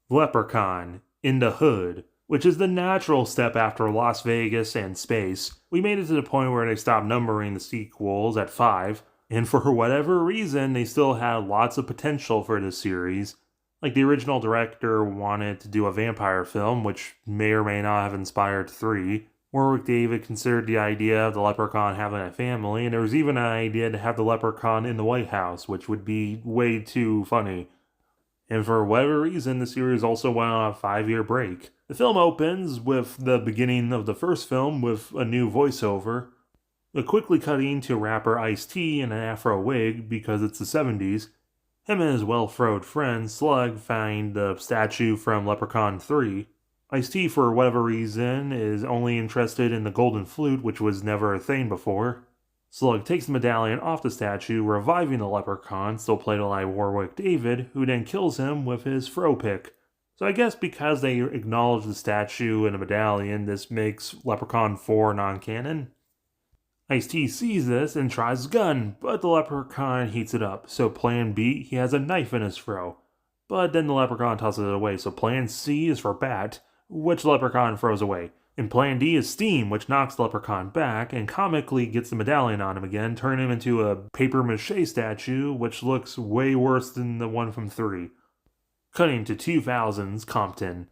Leprechaun, in the Hood, which is the natural step after Las Vegas and Space. We made it to the point where they stopped numbering the sequels at 5, and for whatever reason, they still had lots of potential for this series. Like the original director wanted to do a vampire film, which may or may not have inspired 3. Warwick David considered the idea of the leprechaun having a family, and there was even an idea to have the leprechaun in the White House, which would be way too funny. And for whatever reason, the series also went on a 5-year break. The film opens with the beginning of the first film with a new voiceover, but quickly cutting to rapper Ice-T in an afro wig because it's the 70s. Him and his well-throwed friend Slug find the statue from Leprechaun 3. Ice-T, for whatever reason, is only interested in the golden flute, which was never a thing before. Slug takes the medallion off the statue, reviving the leprechaun, still played by Warwick David, who then kills him with his throw pick. So I guess because they acknowledge the statue and the medallion, this makes Leprechaun 4 non-canon. Ice-T sees this and tries his gun, but the leprechaun heats it up, so plan B, he has a knife in his throw. But then the leprechaun tosses it away, so plan C is for bat, which the leprechaun throws away. And plan D is steam, which knocks the leprechaun back and comically gets the medallion on him again, turning him into a papier-mâché statue, which looks way worse than the one from 3. Cutting to 2000's Compton.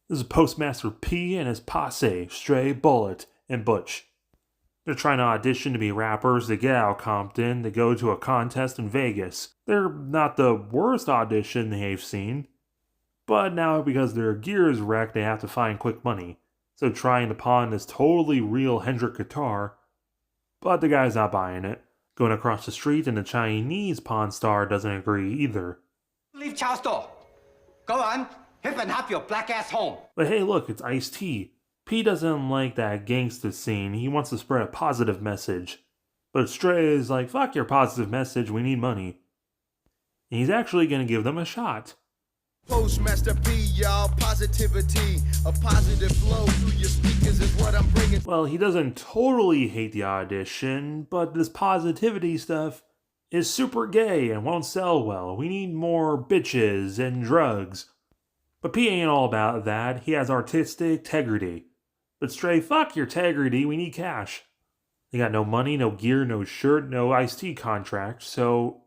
This is Postmaster P and his posse, Stray, Bullet, and Butch. They're trying to audition to be rappers to get out of Compton to go to a contest in Vegas. They're not the worst audition they've seen, but now because their gear is wrecked, they have to find quick money. So trying to pawn this totally real Hendrix guitar, but the guy's not buying it. Going across the street and the Chinese pawn star doesn't agree either. Leave Chow's door. Go on, Hickman, have your black ass home. But hey look, it's Ice-T. P doesn't like that gangsta scene, he wants to spread a positive message. But Stray is like, fuck your positive message, we need money. And he's actually gonna give them a shot. Postmaster P, y'all, positivity, a positive flow through your speakers is what I'm bringing. Well, he doesn't totally hate the audition, but this positivity stuff is super gay and won't sell well. We need more bitches and drugs. But P ain't all about that, he has artistic integrity. But Stray, fuck your integrity, we need cash. They got no money, no gear, no shirt, no Ice-T contract, so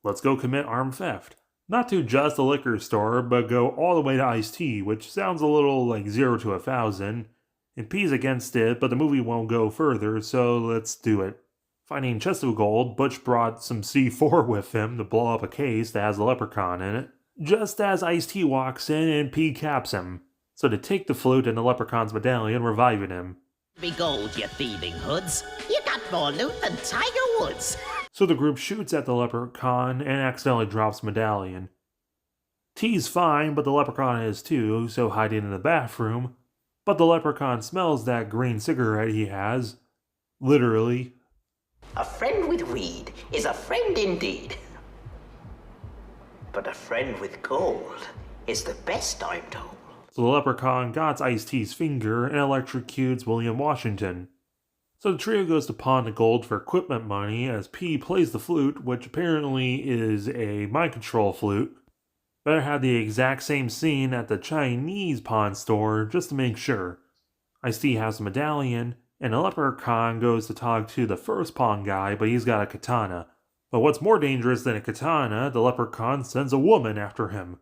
let's go commit armed theft. Not to just a liquor store, but go all the way to Ice-T, which sounds a little like 0 to 1,000. And P's against it, but the movie won't go further, so let's do it. Finding chest of gold, Butch brought some C4 with him to blow up a case that has a leprechaun in it. Just as Ice-T walks in and P caps him. So they take the flute and the leprechaun's medallion, reviving him. Be gold, you thieving hoods. You got more loot than Tiger Woods. So the group shoots at the leprechaun and accidentally drops the medallion. T's fine, but the leprechaun is too, so hiding in the bathroom. But the leprechaun smells that green cigarette he has. Literally. A friend with weed is a friend indeed. But a friend with gold is the best, I'm told. So the leprechaun got Ice-T's finger and electrocutes William Washington. So the trio goes to pawn the gold for equipment money as P plays the flute, which apparently is a mind control flute. Better have the exact same scene at the Chinese pawn store just to make sure. Ice-T has the medallion, and the leprechaun goes to talk to the first pawn guy, but he's got a katana. But what's more dangerous than a katana, the leprechaun sends a woman after him.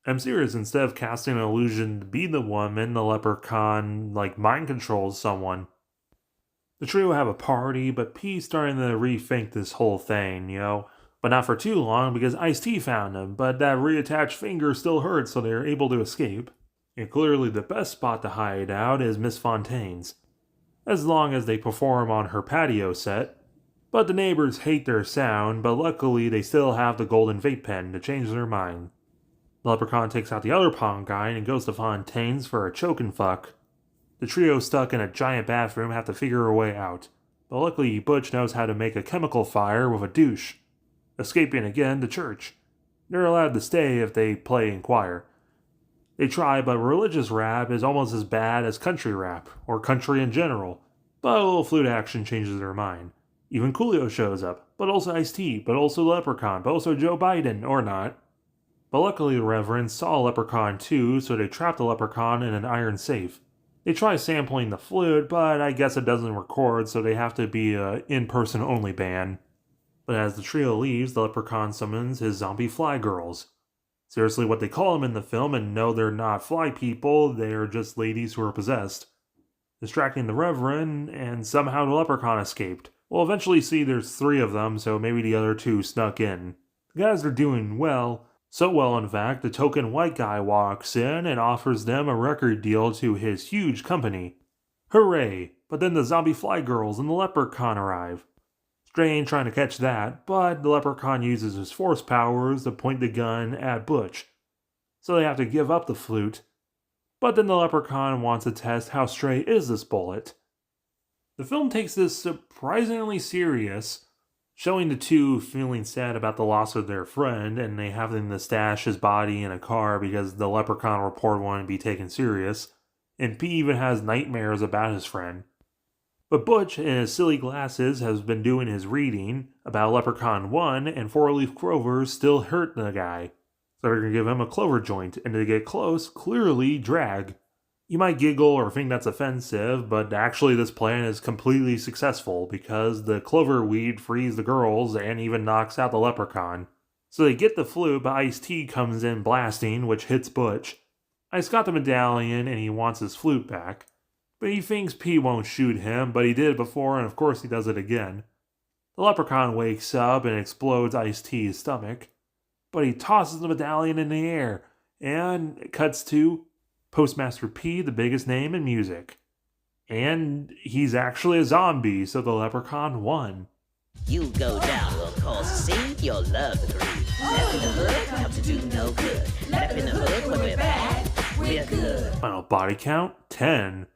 I'm serious, instead of casting an illusion to be the woman, the leprechaun, mind controls someone. The trio have a party, but P's starting to rethink this whole thing, But not for too long, because Ice-T found him, but that reattached finger still hurts, so they're able to escape. And clearly the best spot to hide out is Miss Fontaine's. As long as they perform on her patio set. But the neighbors hate their sound, but luckily they still have the golden vape pen to change their mind. The leprechaun takes out the other pawn guy and goes to Fontaine's for a choke and fuck. The trio stuck in a giant bathroom have to figure a way out, but luckily Butch knows how to make a chemical fire with a douche. Escaping again to church. They're allowed to stay if they play in choir. They try, but religious rap is almost as bad as country rap, or country in general. But a little flute action changes their mind. Even Coolio shows up, but also Ice-T, but also Leprechaun, but also Joe Biden, or not. But luckily the Reverend saw a leprechaun too, so they trapped the leprechaun in an iron safe. They try sampling the flute, but I guess it doesn't record, so they have to be a in-person only band. But as the trio leaves, the leprechaun summons his zombie fly girls. Seriously what they call them in the film, and no, they're not fly people, they're just ladies who are possessed. Distracting the Reverend, and somehow the leprechaun escaped. We'll eventually see there's 3 of them, so maybe the other 2 snuck in. The guys are doing well, so well in fact, the token white guy walks in and offers them a record deal to his huge company. Hooray! But then the zombie fly girls and the leprechaun arrive. Stray ain't trying to catch that, but the leprechaun uses his force powers to point the gun at Butch. So they have to give up the flute. But then the leprechaun wants to test how stray is this bullet. The film takes this surprisingly serious, showing the 2 feeling sad about the loss of their friend and they having to stash his body in a car because the leprechaun report won't be taken serious, and P even has nightmares about his friend. But Butch, in his silly glasses, has been doing his reading about Leprechaun 1, and 4-leaf clovers still hurt the guy. So they're going to give him a clover joint, and to get close, clearly drag. You might giggle or think that's offensive, but actually this plan is completely successful because the clover weed frees the girls and even knocks out the leprechaun. So they get the flute, but Ice-T comes in blasting, which hits Butch. Ice got the medallion and he wants his flute back. But he thinks P won't shoot him, but he did it before and of course he does it again. The leprechaun wakes up and explodes Ice-T's stomach. But he tosses the medallion in the air, and it cuts to Postmaster P, the biggest name in music. And he's actually a zombie, so the leprechaun won. You go down, we'll cause a scene, you'll love the groove. Left in the hood, come to do no good. Left in the hood, when we're bad, we're good. Final body count, 10.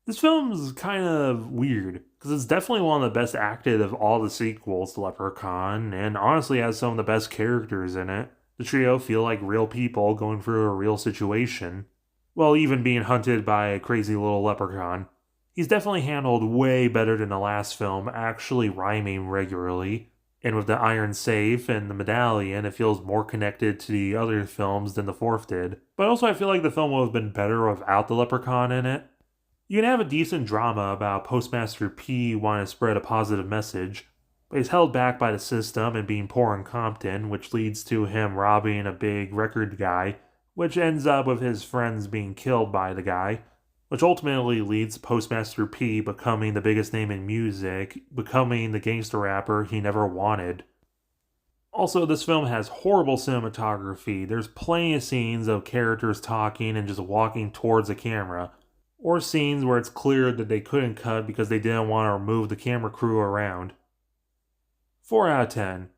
This film's kind of weird, because it's definitely one of the best acted of all the sequels to Leprechaun, and honestly has some of the best characters in it. The trio feel like real people going through a real situation, while even being hunted by a crazy little leprechaun. He's definitely handled way better than the last film, actually rhyming regularly, and with the iron safe and the medallion, it feels more connected to the other films than the 4th did. But also I feel like the film would have been better without the leprechaun in it. You can have a decent drama about Postmaster P wanting to spread a positive message, but he's held back by the system and being poor in Compton, which leads to him robbing a big record guy, which ends up with his friends being killed by the guy, which ultimately leads to Postmaster P becoming the biggest name in music, becoming the gangster rapper he never wanted. Also, this film has horrible cinematography. There's plenty of scenes of characters talking and just walking towards the camera, or scenes where it's clear that they couldn't cut because they didn't want to move the camera crew around. 4 out of 10.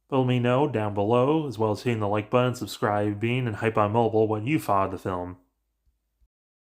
But let me know down below, as well as hitting the like button, subscribing, and hype on mobile what you thought of the film.